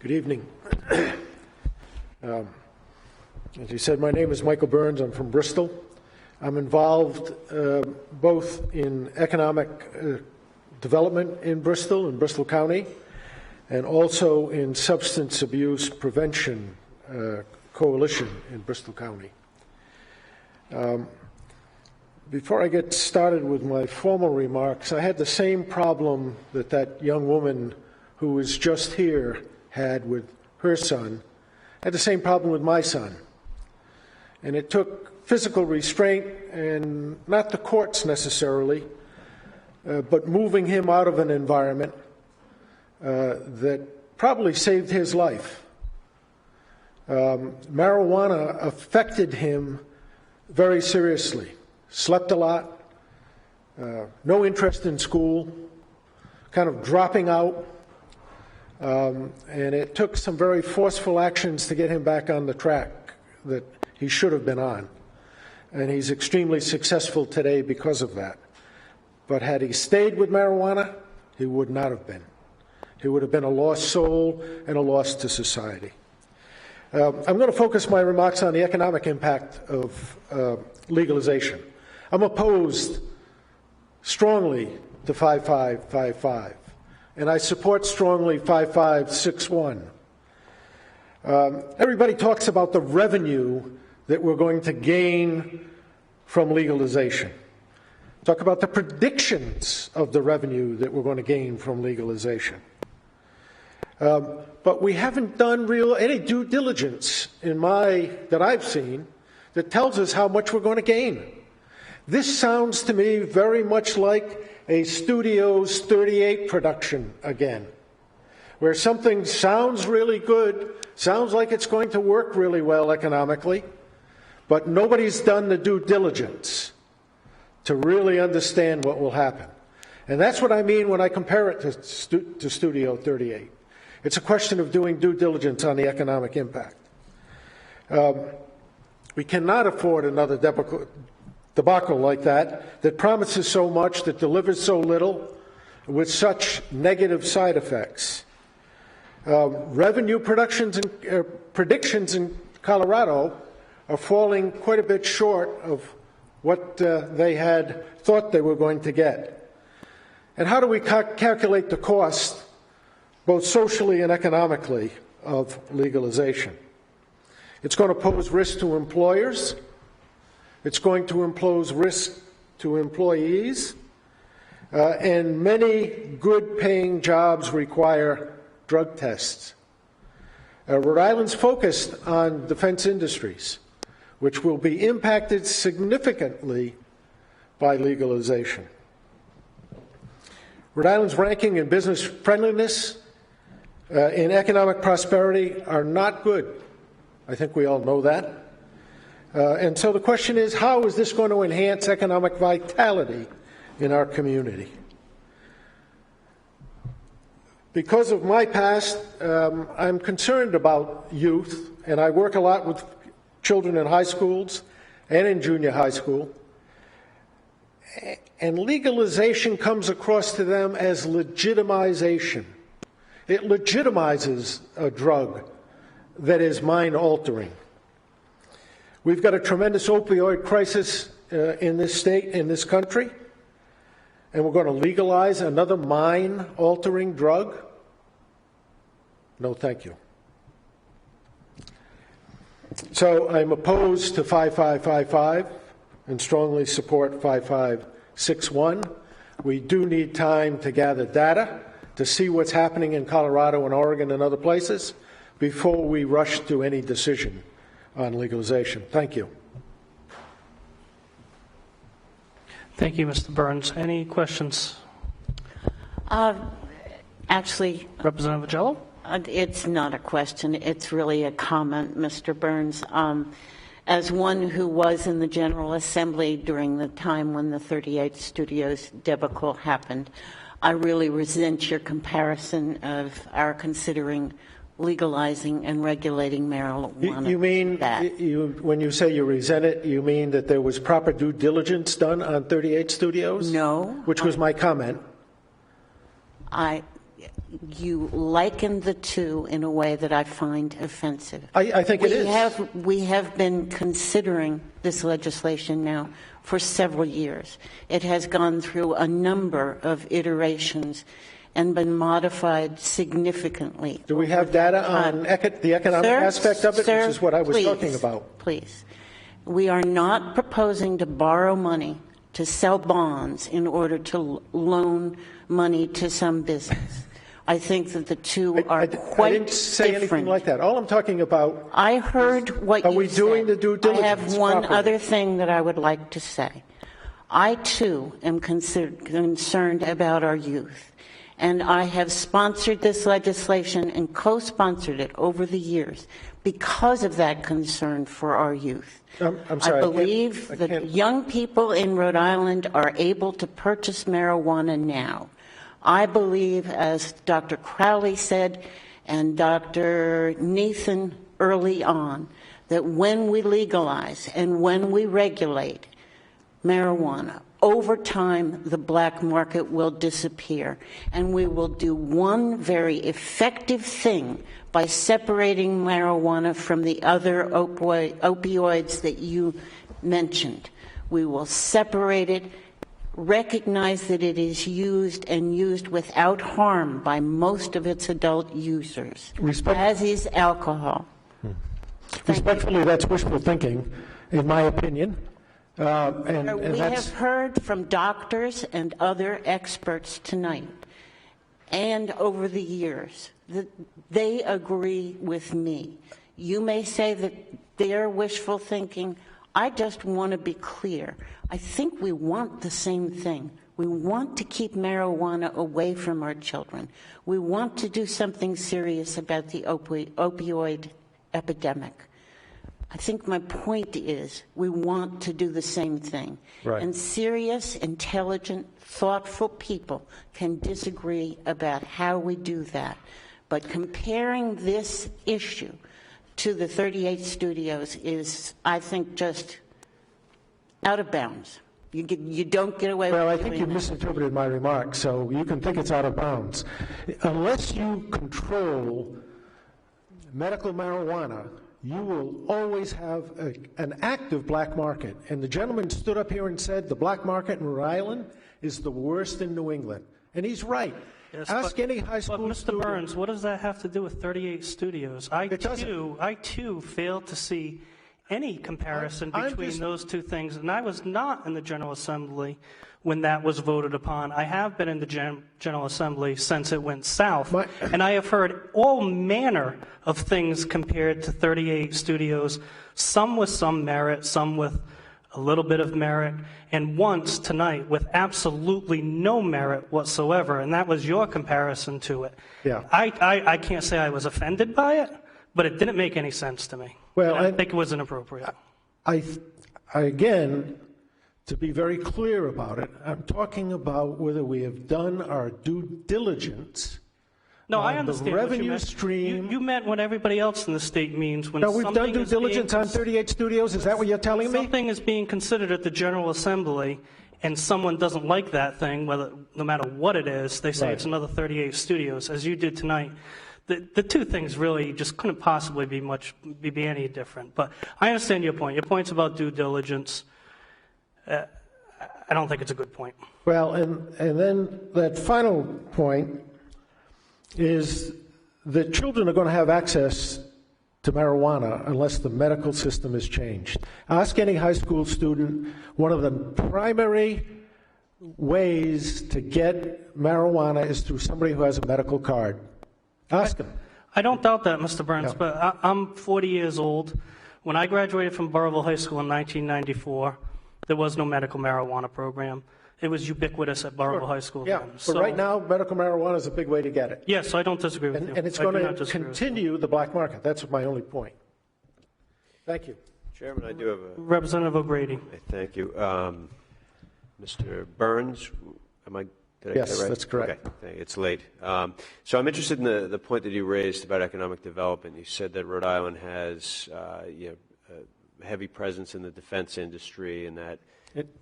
Good evening. As you said, my name is Michael Burns. I'm from Bristol. I'm involved both in economic development in Bristol County, and also in substance abuse prevention coalition in Bristol County. Before I get started with my formal remarks, I had the same problem that young woman who was just here had with her son. I had the same problem with my son. And it took physical restraint, and not the courts necessarily, but moving him out of an environment that probably saved his life. Marijuana affected him very seriously. Slept a lot, no interest in school, kind of dropping out. And it took some very forceful actions to get him back on the track that he should have been on. And he's extremely successful today because of that. But had he stayed with marijuana, he would not have been. He would have been a lost soul and a loss to society. I'm going to focus my remarks on the economic impact of legalization. I'm opposed strongly to 5555. And I support strongly 5561. Everybody talks about the revenue that we're going to gain from legalization. Talk about the predictions of the revenue that we're going to gain from legalization. But we haven't done any due diligence that I've seen that tells us how much we're going to gain. This sounds to me very much like a Studios 38 production again, where something sounds really good, sounds like it's going to work really well economically, but nobody's done the due diligence to really understand what will happen. And that's what I mean when I compare it to Studio 38. It's a question of doing due diligence on the economic impact. We cannot afford another debacle like that promises so much, that delivers so little, with such negative side effects. Revenue predictions in Colorado are falling quite a bit short of what they had thought they were going to get. And how do we calculate the cost, both socially and economically, of legalization? It's going to pose risk to employers. It's going to impose risk to employees, and many good-paying jobs require drug tests. Rhode Island's focused on defense industries, which will be impacted significantly by legalization. Rhode Island's ranking in business friendliness, in economic prosperity, are not good. I think we all know that. And so the question is, how is this going to enhance economic vitality in our community? Because of my past, I'm concerned about youth, and I work a lot with children in high schools and in junior high school. And legalization comes across to them as legitimization. It legitimizes a drug that is mind-altering. We've got a tremendous opioid crisis in this state, in this country, and we're going to legalize another mind-altering drug? No, thank you. So I'm opposed to 5555 and strongly support 5561. We do need time to gather data to see what's happening in Colorado and Oregon and other places before we rush to any decision on legalization. Thank you. Thank you, Mr. Burns. Any questions? Actually, Representative Jello? it's not a question. It's really a comment, Mr. Burns. As one who was in the General Assembly during the time when the 38 Studios debacle happened, I really resent your comparison of our considering legalizing and regulating marijuana. You mean, when you say you resent it, you mean that there was proper due diligence done on 38 Studios? No. Which was my comment. you liken the two in a way that I find offensive. I think it is. We have been considering this legislation now for several years. It has gone through a number of iterations and been modified significantly. Do we have data on the economic aspect of it, which is what I was talking about? Please. We are not proposing to borrow money to sell bonds in order to loan money to some business. I think that the two are quite different. I didn't say anything like that. All I'm talking about. I heard what you said. Are we doing the due diligence I have one properly? other thing that I would like to say. I, too, am concerned about our youth. And I have sponsored this legislation and co-sponsored it over the years because of that concern for our youth. I'm sorry. I believe that young people in Rhode Island are able to purchase marijuana now. I believe, as Dr. Crowley said and Dr. Nathan early on, that when we legalize and when we regulate marijuana, over time the black market will disappear, and we will do one very effective thing by separating marijuana from the other opioids that you mentioned. We will separate it, recognize that it is used and used without harm by most of its adult users, as is alcohol. Respectfully, that's wishful thinking, in my opinion. We have heard from doctors and other experts tonight and over the years that they agree with me. You may say that they're wishful thinking. I just want to be clear. I think we want the same thing. We want to keep marijuana away from our children. We want to do something serious about the opioid epidemic. I think my point is we want to do the same thing. Right. And serious, intelligent, thoughtful people can disagree about how we do that. But comparing this issue to the 38 studios is, I think, just out of bounds. You don't get away with it. Well, I think you misinterpreted my remarks, so you can think it's out of bounds. Unless you control medical marijuana, you will always have an active black market. And the gentleman stood up here and said the black market in Rhode Island is the worst in New England. And he's right. Yes, Ask any high school Mr. student. Burns, what does that have to do with 38 studios? I too failed to see any comparison between those two things. And I was not in the General Assembly when that was voted upon. I have been in the General Assembly since it went south. And I have heard all manner of things compared to 38 studios, some with some merit, some with a little bit of merit, and once tonight with absolutely no merit whatsoever, and that was your comparison to it. Yeah. I can't say I was offended by it, but it didn't make any sense to me. Well, I think it was inappropriate. Again, to be very clear about it, I'm talking about whether we have done our due diligence. No, I understand the what you revenue meant. stream. You meant what everybody else in the state means when No, we've done something due is being diligence on 38 studios. Is that what you're telling me? Something is being considered at the General Assembly, and someone doesn't like that thing, no matter what it is, they say Right. it's another 38 studios, as you did tonight. The two things really just couldn't possibly be any different. But I understand your point. Your point's about due diligence. I don't think it's a good point. Well, and then that final point is that children are going to have access to marijuana unless the medical system is changed. Ask any high school student, one of the primary ways to get marijuana is through somebody who has a medical card. Ask them. I don't doubt that, Mr. Burns, No. but I'm 40 years old. When I graduated from Burrillville High School in 1994, there was no medical marijuana program. It was ubiquitous at Burrillville High School Yeah, then. but right now, medical marijuana is a big way to get it. Yes, I don't disagree with you. And it's I going do not to disagree with you. continue the black market. That's my only point. Thank you. Chairman, I do have a... Representative O'Grady. Thank you. Mr. Burns, did I get Yes, that right? that's correct. Okay, it's late. So I'm interested in the point that you raised about economic development. You said that Rhode Island has a heavy presence in the defense industry, and that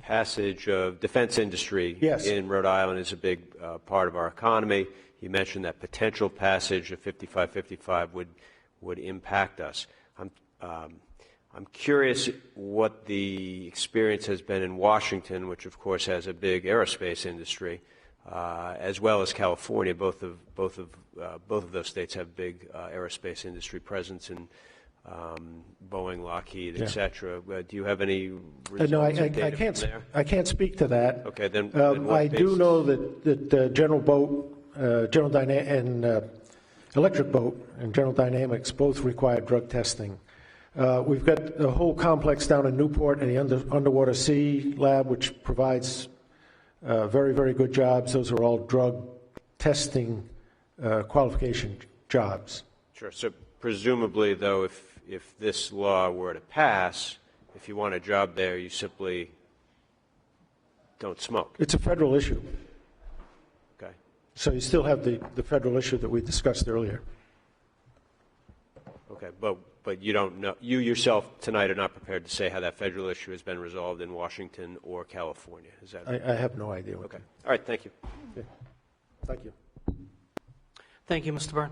passage of defense industry Yes. in Rhode Island is a big part of our economy. you mentioned that potential passage of 5555 would impact us. I'm curious what the experience has been in Washington, which of course has a big aerospace industry, as well as California. Both of those states have big aerospace industry presence in Boeing, Lockheed, et cetera. Do you have any results No, or data from there? I can't speak to that. Okay, then I do know that General Electric Boat and General Dynamics both require drug testing. We've got the whole complex down in Newport and the Underwater Sea Lab, which provides very, very good jobs. Those are all drug testing qualification jobs. Sure. So presumably, though, if this law were to pass, if you want a job there, you simply don't smoke. It's a federal issue. Okay. So you still have the federal issue that we discussed earlier. Okay, but you don't know, you yourself tonight are not prepared to say how that federal issue has been resolved in Washington or California. Is that I have no idea. okay? All right, thank you. Okay. Thank you. Thank you, Mr. Byrne.